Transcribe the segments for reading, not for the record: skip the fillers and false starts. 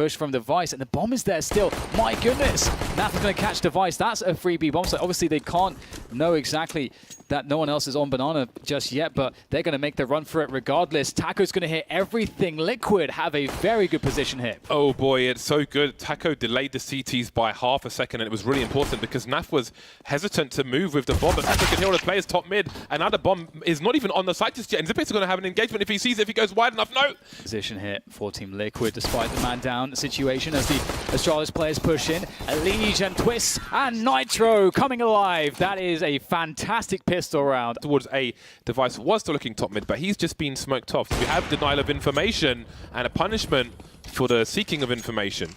push from Device, and the bomb is there still. My goodness, Naf is going to catch Device. That's a free B bomb. So obviously they can't know exactly that no one else is on Banana just yet, but they're going to make the run for it regardless. Taco's going to hit everything. Liquid have a very good position here. Oh boy, it's so good. Taco delayed the CTs by half a second, and it was really important because Naf was hesitant to move with the bomb, but Taco can hear all the players top mid, and now the bomb is not even on the site just yet, and Zipex are going to have an engagement if he sees it, if he goes wide enough. No! Position here for Team Liquid, despite the man down situation as the Astralis players push in. Elige and Twist and Nitro coming alive. That is a fantastic pistol round. Towards a Device was still looking top mid, but he's just been smoked off. So we have denial of information and a punishment for the seeking of information.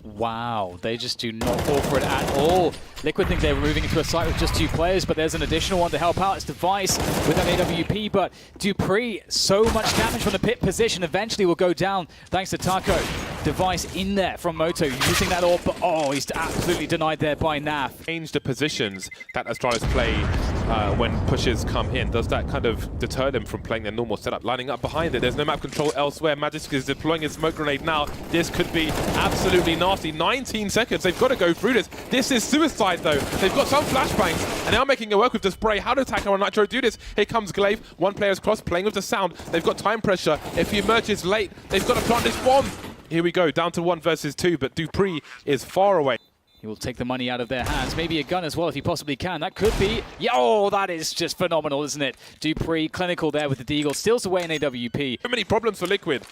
Wow, they just do not fall for it at all. Liquid think they're moving into a site with just 2 players, but there's an additional one to help out. It's Device with an AWP, but Dupree, so much damage from the pit position, eventually will go down thanks to Taco. Device in there from Moto, using that orb, but oh, he's absolutely denied there by Naf. Change the positions that Astralis play when pushes come in. Does that kind of deter them from playing their normal setup? Lining up behind it, there's no map control elsewhere. Magisk is deploying his smoke grenade now. This could be absolutely nasty. 19 seconds, they've got to go through this. This is suicide though. They've got some flashbangs and they are making it work with the spray. How do Taco and Nitro do this? Here comes Glaive, one player's cross, playing with the sound. They've got time pressure. If he emerges late, they've got to plant this bomb. Here we go, down to 1 versus 2, but Dupree is far away. He will take the money out of their hands. Maybe a gun as well if he possibly can. That could be. Yeah, oh, that is just phenomenal, isn't it? Dupree, clinical there with the Deagle. Steals away an AWP. So many problems for Liquid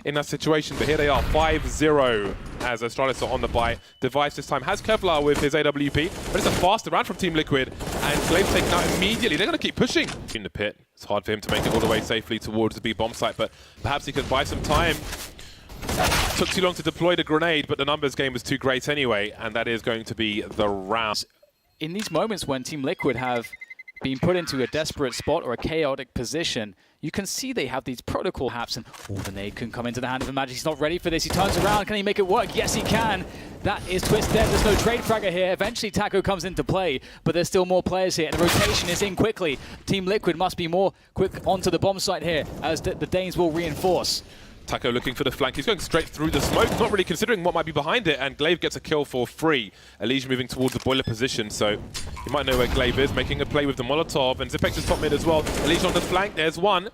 in that situation, but here they are, 5-0 as Astralis are on the buy. Device this time has Kevlar with his AWP, but it's a faster round from Team Liquid, and Glaive taken out immediately. They're going to keep pushing. In the pit, it's hard for him to make it all the way safely towards the B bomb site, but perhaps he can buy some time. Took too long to deploy the grenade, but the numbers game was too great anyway, and that is going to be the round. In these moments when Team Liquid have been put into a desperate spot or a chaotic position, you can see they have these protocol perhaps, and oh, the nade can come into the hand of Magic. He's not ready for this. He turns around. Can he make it work? Yes, he can. That is Twist dead. There's no trade fragger here. Eventually, Taco comes into play, but there's still more players here, and the rotation is in quickly. Team Liquid must be more quick onto the bomb site here, as the Danes will reinforce. Taco looking for the flank. He's going straight through the smoke, not really considering what might be behind it, and Glaive gets a kill for free. Elige moving towards the boiler position, so you might know where Glaive is, making a play with the Molotov, and Zipex is top mid as well. Elige on the flank, there's one.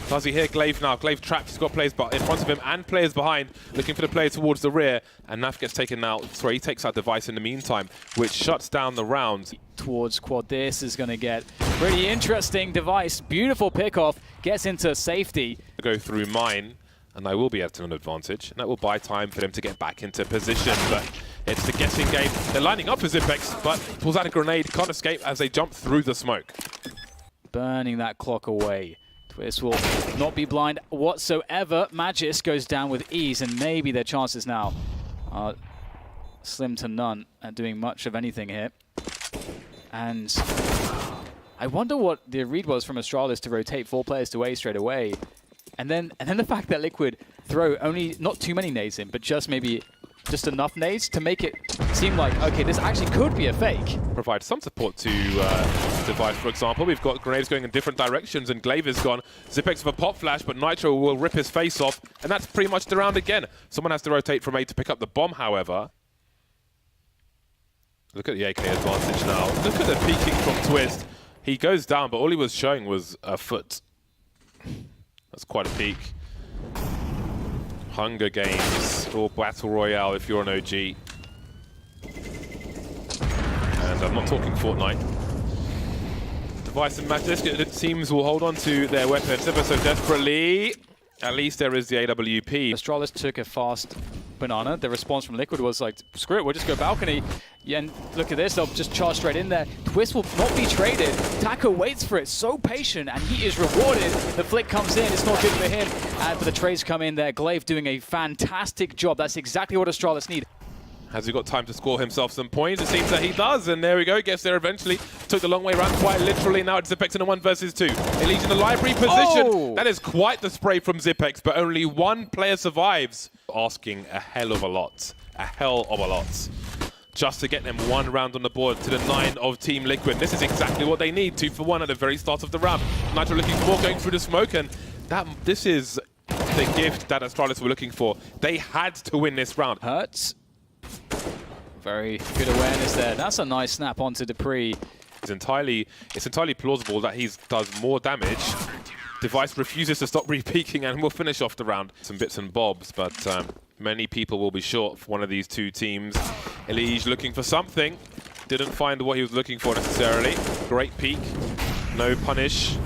Does he hear Glaive now? Glaive trapped, he's got players in front of him and players behind, looking for the player towards the rear, and Naf gets taken out. Sorry, he takes out Device in the meantime, which shuts down the round. Towards quad, this is going to get pretty interesting. Device, beautiful pickoff, gets into safety. Go through mine, and I will be at an advantage, and that will buy time for them to get back into position, but it's the guessing game. They're lining up for Zipex, but pulls out a grenade, can't escape as they jump through the smoke. Burning that clock away. Twist will not be blind whatsoever. Magisk goes down with ease, and maybe their chances now are slim to none at doing much of anything here. And I wonder what the read was from Astralis to rotate 4 players to A straight away. And then the fact that Liquid throw only not too many nades in, but just just enough nades to make it seem like, okay, this actually could be a fake. Provide some support to Device, for example. We've got grenades going in different directions, and Glaive is gone. Zipex with a pop flash, but Nitro will rip his face off, and that's pretty much the round again. Someone has to rotate from A to pick up the bomb, however. Look at the AK advantage now. Look at the peeking from Twist. He goes down, but all he was showing was a foot. That's quite a peak. Hunger Games or Battle Royale if you're an OG. And I'm not talking Fortnite. Device and Magisk, it seems, will hold on to their weapons ever so desperately. At least there is the AWP. Astralis took a fast banana. The response from Liquid was like, screw it, we'll just go balcony. Yeah, and look at this, they'll just charge straight in there. Twist will not be traded. Taco waits for it, so patient, and he is rewarded. The flick comes in, it's not good for him. And for the trades come in there, Glaive doing a fantastic job. That's exactly what Astralis need. Has he got time to score himself some points? It seems that he does, and there we go, gets there eventually. Took the long way around quite literally. Now it's Zipex in a 1 versus 2. Elige in the library position. Oh! That is quite the spray from Zipex, but only 1 player survives. Asking a hell of a lot. A hell of a lot. Just to get them 1 round on the board to the 9 of Team Liquid. This is exactly what they need. 2 for 1 at the very start of the round. Nitro looking for more, going through the smoke, and this is the gift that Astralis were looking for. They had to win this round. Hurts. Very good awareness there. That's a nice snap onto Dupree. It's entirely plausible that he does more damage. Device refuses to stop re-peaking and will finish off the round. Some bits and bobs, but many people will be short for one of these two teams. Elige looking for something. Didn't find what he was looking for necessarily. Great peak. No punish.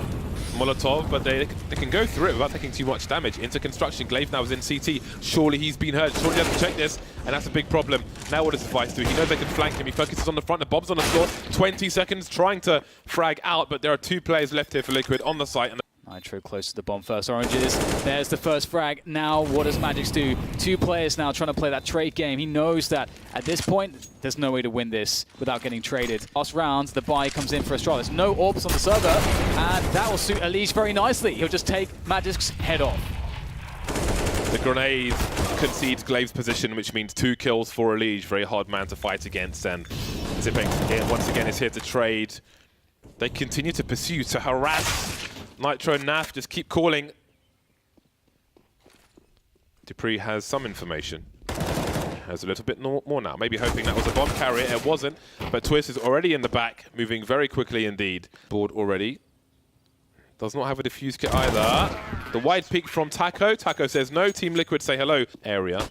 Molotov, but they can go through it without taking too much damage. Into construction, Glaive now is in CT. Surely he's been hurt. Surely he hasn't checked this, and that's a big problem. Now what does Device do? He knows they can flank him. He focuses on the front. The Bob's on the floor. 20 seconds trying to frag out, but there are 2 players left here for Liquid on the site. And Nitro close to the bomb first. Oranges. There's the first frag. Now what does Magix do? 2 players now trying to play that trade game. He knows that at this point, there's no way to win this without getting traded. Last round, the buy comes in for Astralis. No orbs on the server, and that will suit Elige very nicely. He'll just take Magic's head off. the grenade concedes Glaive's position, which means 2 kills for Elige. Very hard man to fight against, and Zipex once again is here to trade. They continue to pursue, to harass Nitro and Naf, just keep calling. Dupree has some information. Has a little bit more now. Maybe hoping that was a bomb carrier. It wasn't. But Twist is already in the back, moving very quickly indeed. Board already. Does not have a defuse kit either. The wide peek from Taco. Taco says no. Team Liquid say hello. Area.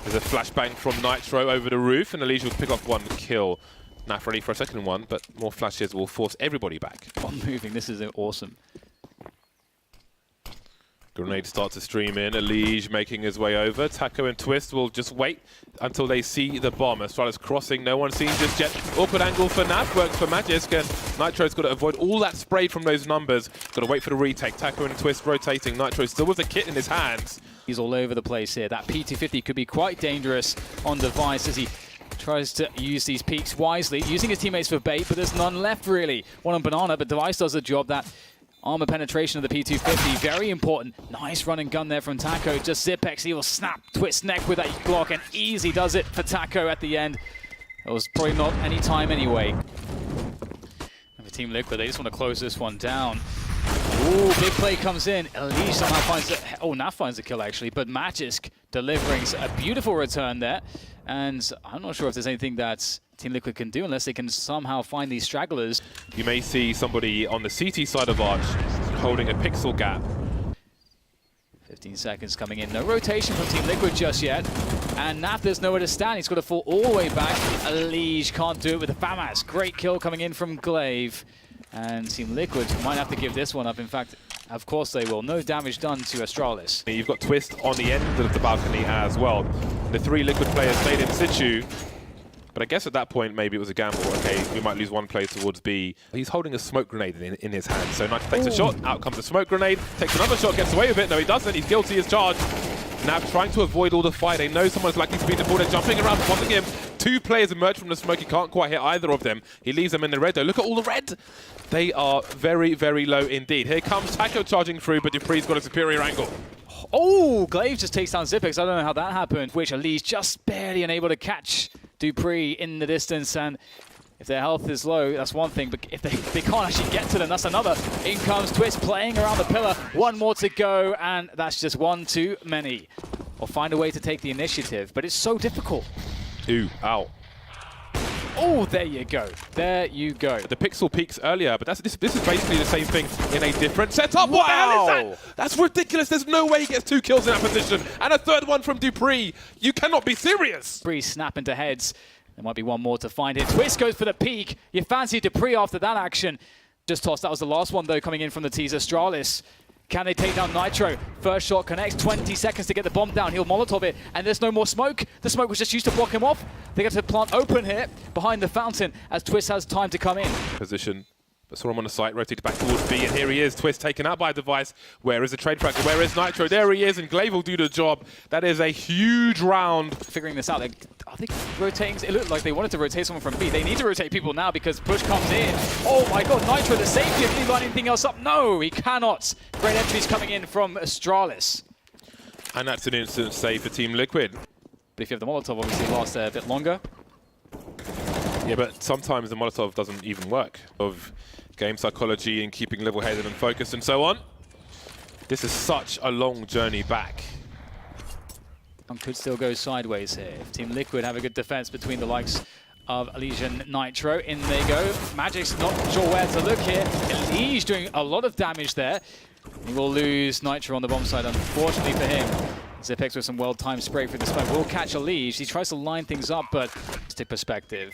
There's a flashbang from Nitro over the roof, and Elige will pick up 1 kill. Naf ready for a second one, but more flashes will force everybody back. On moving, this is awesome. Grenade starts to stream in. Elige making his way over. Taco and Twist will just wait until they see the bomb. Astralis crossing, no one seen just yet. Awkward angle for Naf, works for Magisk, and Nitro's got to avoid all that spray from those numbers. Got to wait for the retake. Taco and Twist rotating. Nitro still with the kit in his hands. He's all over the place here. That P250 could be quite dangerous on Device as he tries to use these peaks wisely, using his teammates for bait, but there's none left really. One on Banana, but Device does a job. That armor penetration of the P250, very important. Nice run and gun there from Taco. Just Zipex, he will snap Twist neck with that Glock, and easy does it for Taco at the end. It was probably not any time anyway. And for Team Liquid, they just want to close this one down. Ooh, big play comes in. Elige somehow finds it. Oh, Naf finds the kill actually, but Magisk delivering a beautiful return there. And I'm not sure if there's anything that Team Liquid can do unless they can somehow find these stragglers. You may see somebody on the CT side of Arch holding a pixel gap. 15 seconds coming in. No rotation from Team Liquid just yet. And Naf, there's nowhere to stand. He's got to fall all the way back. Elige can't do it with the FAMAS. Great kill coming in from Glaive. And Team Liquid might have to give this one up. In fact, of course they will. No damage done to Astralis. You've got Twist on the end of the balcony as well. The 3 Liquid players stayed in situ. But I guess at that point, maybe it was a gamble. Okay, we might lose 1 player towards B. He's holding a smoke grenade in his hand. So Nitro takes a shot, out comes the smoke grenade, takes another shot, gets away with it. No, he doesn't. He's guilty as charged. Nav trying to avoid all the fire. They know someone's likely to be the ball. They're jumping around, bombing him. 2 players emerge from the smoke. He can't quite hit either of them. He leaves them in the red, though. Look at all the red. They are very, very low indeed. Here comes Taco charging through, but Dupree's got a superior angle. Oh, Glaive just takes down Zipex. I don't know how that happened. Which Elige just barely unable to catch Dupree in the distance. And if their health is low, that's one thing. But if they can't actually get to them, that's another. In comes Twist playing around the pillar. 1 more to go, and that's just 1 too many. Or find a way to take the initiative, but it's so difficult. Ooh, ow. Oh, there you go. There you go. The pixel peaks earlier, but this is basically the same thing in a different setup. Wow. What the hell is that? That's ridiculous. There's no way he gets 2 kills in that position. And a 3rd one from Dupree. You cannot be serious. Dupree snapping to heads. There might be 1 more to find it. Twist goes for the peak. You fancy Dupree after that action. Just tossed. That was the last one, though, coming in from the teaser. Astralis. Can they take down Nitro? First shot connects, 20 seconds to get the bomb down. He'll Molotov it, and there's no more smoke. The smoke was just used to block him off. They get to plant open here behind the fountain as Twist has time to come in. Position. But saw him on the site, rotated back towards B, and here he is. Twist taken out by a Device. Where is the trade fracture? Where is Nitro? There he is, and Glaive will do the job. That is a huge round. Figuring this out, I think rotating, it looked like they wanted to rotate someone from B. They need to rotate people now because push comes in. Oh my god, Nitro, the safety, can he line anything else up? No, he cannot. Great entries coming in from Astralis. And that's an instant save for Team Liquid. But if you have the Molotov, obviously it lasts a bit longer. Yeah, but sometimes the Molotov doesn't even work. Of game psychology and keeping level-headed and focused and so on. This is such a long journey back. Could still go sideways here. If Team Liquid have a good defense between the likes of Elysian Nitro. In they go. Magic's not sure where to look here. Elige doing a lot of damage there. He will lose Nitro on the bomb side, unfortunately for him. Zipex with some well-timed spray through the smoke will catch Elige. He tries to line things up, but to perspective,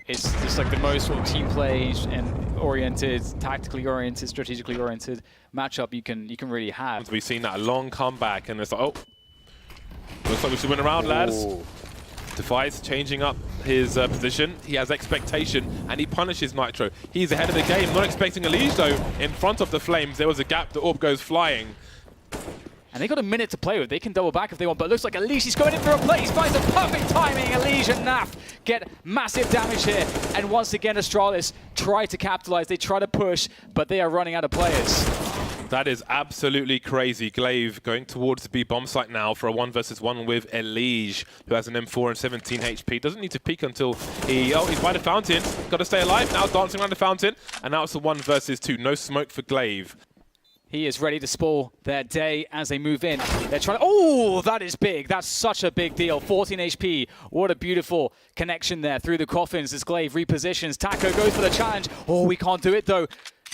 it's just like the most sort of team play and oriented, tactically oriented, strategically oriented matchup you can really have. We've seen that long comeback, and it's like, oh, looks like we should win a round, lads. Device changing up his position. He has expectation, and he punishes Nitro. He's ahead of the game, not expecting Elige, though. In front of the Flames, there was a gap. The orb goes flying. And they got a minute to play with. They can double back if they want, but it looks like Elige is going in for a play. He finds the perfect timing. Elige and Naf get massive damage here. And once again, Astralis try to capitalize. They try to push, but they are running out of players. That is absolutely crazy. Glaive going towards the B bomb site now for a 1 versus 1 with Elige, who has an M4 and 17 HP. Doesn't need to peek until he's by the fountain. Got to stay alive now, dancing around the fountain. And now it's a 1 versus 2. No smoke for Glaive. He is ready to spoil their day as they move in. They're trying to... Oh, that is big. That's such a big deal. 14 HP. What a beautiful connection there through the coffins as Glaive repositions. Taco goes for the challenge. Oh, we can't do it, though.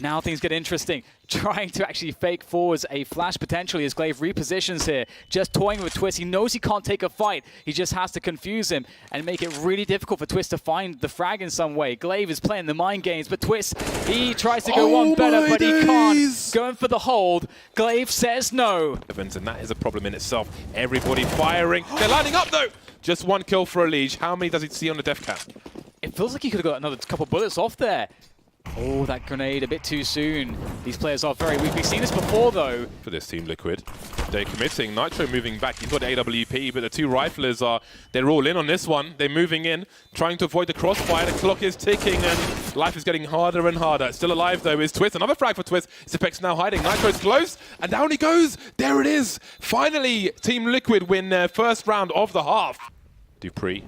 Now things get interesting. Trying to actually fake forwards a flash potentially as Glaive repositions here. Just toying with Twist. He knows he can't take a fight. He just has to confuse him and make it really difficult for Twist to find the frag in some way. Glaive is playing the mind games, but Twist, he tries to go one better, but he can't. Going for the hold. Glaive says no. And that is a problem in itself. Everybody firing. They're lining up, though. Just 1 kill for Elige. How many does he see on the death cap? It feels like he could have got another couple bullets off there. Oh, that grenade a bit too soon. These players are very weak. We've seen this before, though. For this Team Liquid, they're committing. Nitro moving back. He's got AWP, but the 2 riflers they're all in on this one. They're moving in, trying to avoid the crossfire. The clock is ticking, and life is getting harder and harder. Still alive, though, is Twist. Another frag for Twist. Zipex now hiding. Nitro's close, and down he goes. There it is. Finally, Team Liquid win their first round of the half. Dupree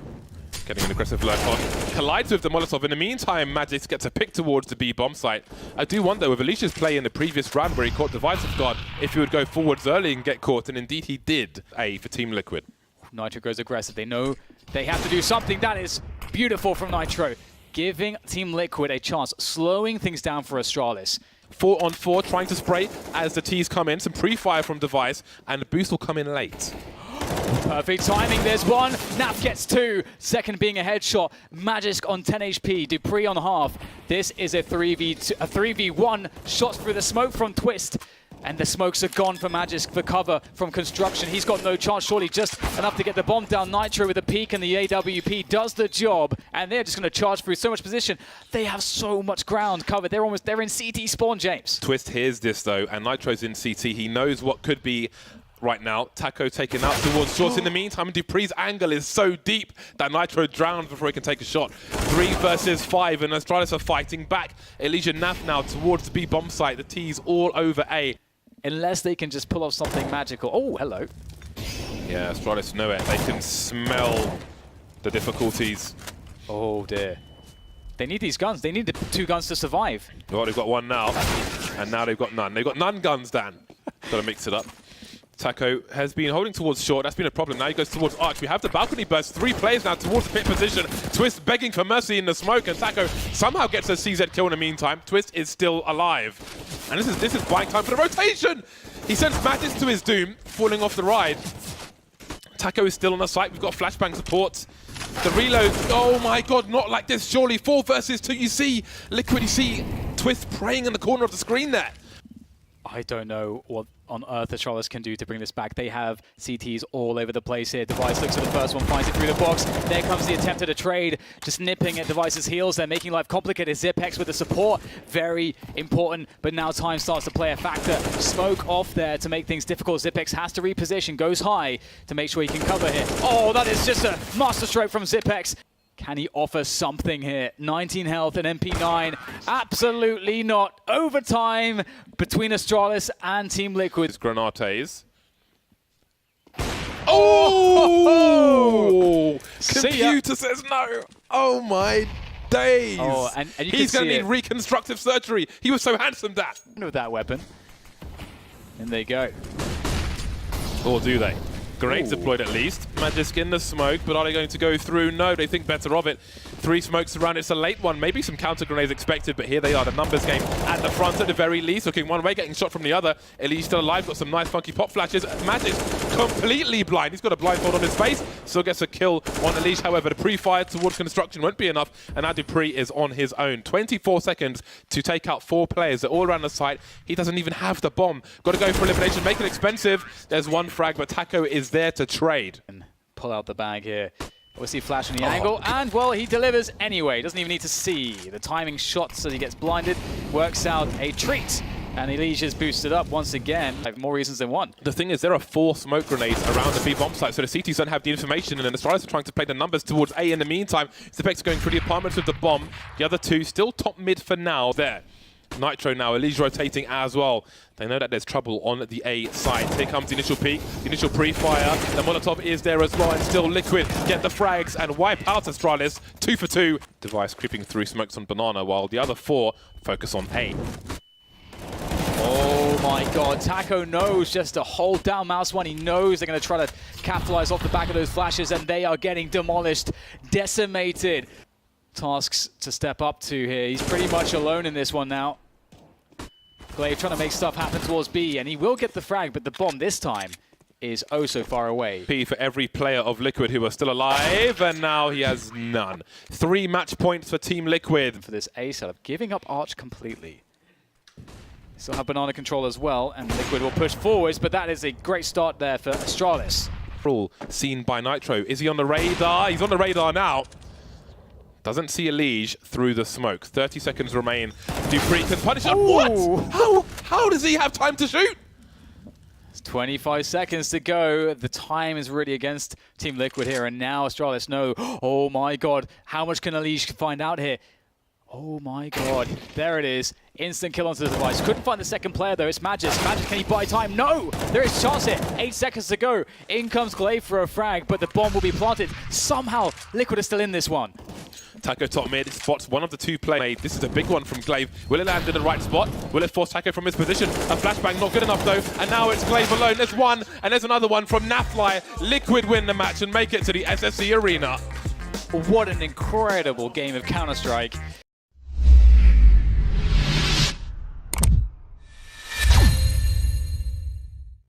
getting an aggressive lurk on. Collides with the Molotov. In the meantime, Magix gets a pick towards the B bomb site. I do wonder, with Alicia's play in the previous round where he caught Device of God, if he would go forwards early and get caught, and indeed he did. A for Team Liquid. Nitro goes aggressive. They know they have to do something. That is beautiful from Nitro. Giving Team Liquid a chance, slowing things down for Astralis. 4 on 4, trying to spray as the T's come in. Some pre-fire from Device, and the boost will come in late. Perfect timing, there's 1. Naf gets 2. Second being a headshot. Magisk on 10 HP. Dupree on half. This is a 3v1. Shots through the smoke from Twist. And the smokes are gone for Magisk for cover from construction. He's got no chance, surely just enough to get the bomb down. Nitro with a peek, and the AWP does the job. And they're just going to charge through so much position. They have so much ground covered. They're in CT spawn, James. Twist hears this, though, and Nitro's in CT. He knows what could be right now. Taco taken out towards shorts. In the meantime, Dupree's angle is so deep that Nitro drowns before he can take a shot. 3 versus 5, and Astralis are fighting back. Elysian Naf now towards the B bomb site. The T's all over A. Unless they can just pull off something magical. Oh, hello. Yeah, Astralis know it. They can smell the difficulties. Oh, dear. They need these guns. They need the 2 guns to survive. Well, they've got 1 now, and now they've got none. They've got none guns, Dan. Got to mix it up. Taco has been holding towards short. That's been a problem. Now he goes towards arch. We have the balcony burst. 3 players now towards the pit position. Twist begging for mercy in the smoke, and Taco somehow gets a CZ kill in the meantime. Twist is still alive. And this is buying time for the rotation. He sends Magix to his doom, falling off the ride. Taco is still on the site. We've got flashbang support. The reload. Oh my god, not like this, surely. 4 versus 2. You see Liquid, you see Twist praying in the corner of the screen there. I don't know what on earth Astralis can do to bring this back. They have CTs all over the place here. Device looks at the first one, finds it through the box. There comes the attempt at a trade, just nipping at Device's heels. They're making life complicated. Zipex with the support, very important, but now time starts to play a factor. Smoke off there to make things difficult. Zipex has to reposition, goes high to make sure he can cover here. Oh, that is just a masterstroke from Zipex. Can he offer something here? 19 health and MP9. Absolutely not. Overtime between Astralis and Team Liquid. It's Granates. Oh! Computer says no. Oh my days. Oh, and you he's going to need reconstructive surgery. He was so handsome, Dad. With that weapon. In they go. Or do they? Grenades Ooh. deployed at least. Magisk in the smoke, but are they going to go through? No, they think better of it. 3 smokes around. It's a late one. Maybe some counter grenades expected, but here they are. The numbers game at the front at the very least. Looking one way, getting shot from the other. Elise still alive. Got some nice funky pop flashes. Magisk completely blind. He's got a blindfold on his face. Still gets a kill on Elise. However, the pre-fire towards construction won't be enough. And now Dupree is on his own. 24 seconds to take out 4 players. They're all around the site. He doesn't even have the bomb. Got to go for elimination. Make it expensive. There's one frag, but Taco is there to trade. And pull out the bag here. Obviously flash on the angle, and well, he delivers anyway. Doesn't even need to see. The timing shots as he gets blinded works out a treat. And Elise is boosted up once again. Like more reasons than one. The thing is, there are 4 smoke grenades around the B bomb site, so the CTs don't have the information, and then the Astralis are trying to play the numbers towards A in the meantime. Zepex going through the apartments with the bomb. The other 2 still top mid for now. There. Nitro now, Elise rotating as well. They know that there's trouble on the A side. Here comes the initial peek, the initial pre-fire. The Molotov is there as well, and still Liquid get the frags and wipe out Astralis. 2 for 2. Device creeping through smokes on Banana, while the other 4 focus on A. Oh my god, Taco knows just to hold down Mouse 1. He knows they're going to try to capitalize off the back of those flashes, and they are getting demolished, decimated. Tasks to step up to here. He's pretty much alone in this one now. Glaive trying to make stuff happen towards B, and he will get the frag, but the bomb this time is oh so far away. P for every player of Liquid who are still alive, and now he has none. 3 match points for Team Liquid. For this A setup, giving up Arch completely. Still have Banana control as well, and Liquid will push forwards, but that is a great start there for Astralis. Seen by Nitro. Is he on the radar? He's on the radar now. Doesn't see Elise through the smoke. 30 seconds remain. Dupree can punish him. What? How does he have time to shoot? It's 25 seconds to go. The time is really against Team Liquid here, and now Astralis know. Oh my god, how much can Elise find out here? Oh my god, there it is. Instant kill onto the device. Couldn't find the second player though, it's Magisk. Magisk, can he buy time? No! There is a chance here. 8 seconds to go. In comes Glaive for a frag, but the bomb will be planted. Somehow, Liquid is still in this one. Taco top mid, spots one of the 2 players. This is a big one from Glaive. Will it land in the right spot? Will it force Taco from his position? A flashbang not good enough though, and now it's Glaive alone. There's one, and there's another one from Nafly. Liquid win the match and make it to the SSC arena. What an incredible game of Counter-Strike.